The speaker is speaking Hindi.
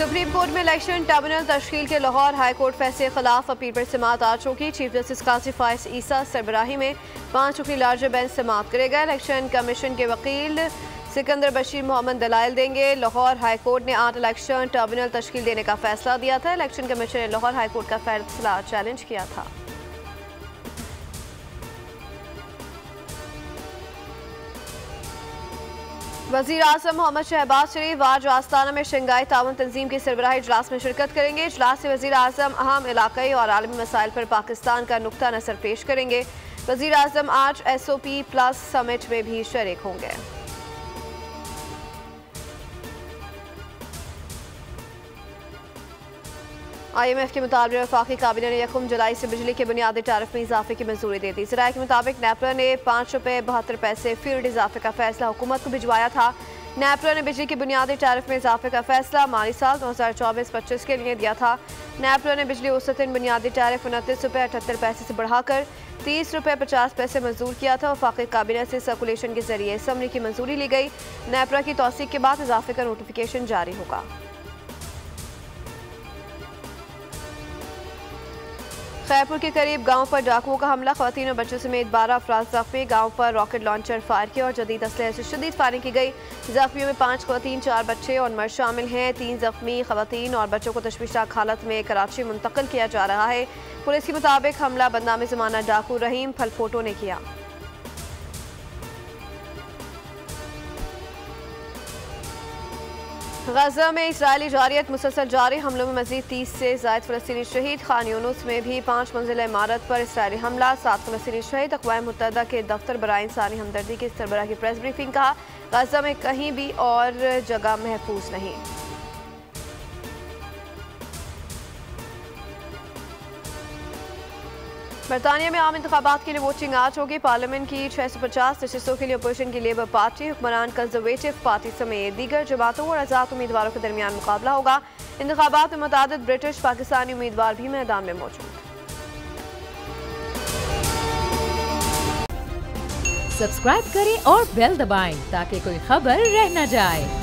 सुप्रीम कोर्ट में इलेक्शन ट्रिब्यूनल तश्कील के लाहौर हाई कोर्ट फैसले के खिलाफ अपील पर समाअत आ चुकी। चीफ जस्टिस काजी फायज ईसा सरबराही में 5 रुकनी लार्जर बेंच समाअत करेगा। इलेक्शन कमीशन के वकील सिकंदर बशीर मोहम्मद दलाइल देंगे। लाहौर हाई कोर्ट ने 8 इलेक्शन ट्रिब्यूनल तश्कील देने का फैसला दिया था। इलेक्शन कमीशन ने लाहौर हाई कोर्ट का फैसला चैलेंज किया था। वज़ीर आज़म मोहम्मद शहबाज शरीफ आज आस्ताना में शंघाई ताउन तंजीम की सरबराही इजलास में शिरकत करेंगे। इजलास से वज़ीर आज़म अहम इलाक़ाई और आलमी मसाइल पर पाकिस्तान का नुक्ता नज़र पेश करेंगे। वज़ीर आज़म आज SOP प्लस समिट में भी शरीक होंगे। IMF के मुताबिक वफाकी काबिने ने 1 जुलाई से बिजली के बुनियादी टैरिफ में इजाफे की मंजूरी दे दी। ज़राए के मुताबिक नेपरा ने ₹5.72 फीसद इजाफे का फैसला हुकूमत को भिजवाया था। नेपरा ने बिजली के बुनियादी टैरिफ में इजाफे का फैसला माली साल 2024-25 के लिए दिया था। नेपरा ने बिजली औसतन बुनियादी टैरिफ ₹29.78 से बढ़ाकर ₹30.50 मंजूर किया था। वफाकी काबिने से सर्कुलेशन के जरिए असम्बली की मंजूरी ली गई। नेपरा की तौसीक के बाद इजाफे का नोटिफिकेशन जारी होगा। खैरपुर के करीब गांव पर डाकुओं का हमला, खवातीन और बच्चों समेत 12 अफराद जख्मी। गांव पर रॉकेट लॉन्चर फायर किया और जदीद असलहे से शदीद फायरिंग की गई। जख्मियों में 5 खवातीन, 4 बच्चे और मर्द शामिल हैं। 3 जख्मी खवातीन और बच्चों को तशवीशनाक हालत में कराची मुंतकिल किया जा रहा है। पुलिस के मुताबिक हमला बदनाम ज़माना डाकू रहीम फलफोटो ने किया। गजा में इजरायली जारियत मुसलसल जारी, हमलों में मजीद 30 से ज़ायद फ़लस्तीनी शहीद। खान यूनुस में भी 5 मंजिला इमारत पर इजरायली हमला, 7 फ़लस्तीनी शहीद। अक़वाम मुत्तहिदा के दफ्तर बराए इंसानी हमदर्दी की सरबराह की प्रेस ब्रीफिंग, कहा गजा में कहीं भी और जगह महफूज नहीं। बरतानिया में आम इंतखाबात के लिए वोटिंग आज होगी। पार्लियामेंट की 650 नशस्तों के लिए अपोजिशन की लेबर पार्टी, हुक्मरान कंजर्वेटिव पार्टी समेत दीगर जमातों और आज़ाद उम्मीदवारों के दरमियान मुकाबला होगा। इंतखाबात में मुतादिद ब्रिटिश पाकिस्तानी उम्मीदवार भी मैदान में मौजूद। सब्सक्राइब करें और बेल दबाएं ताकि कोई खबर रह न जाए।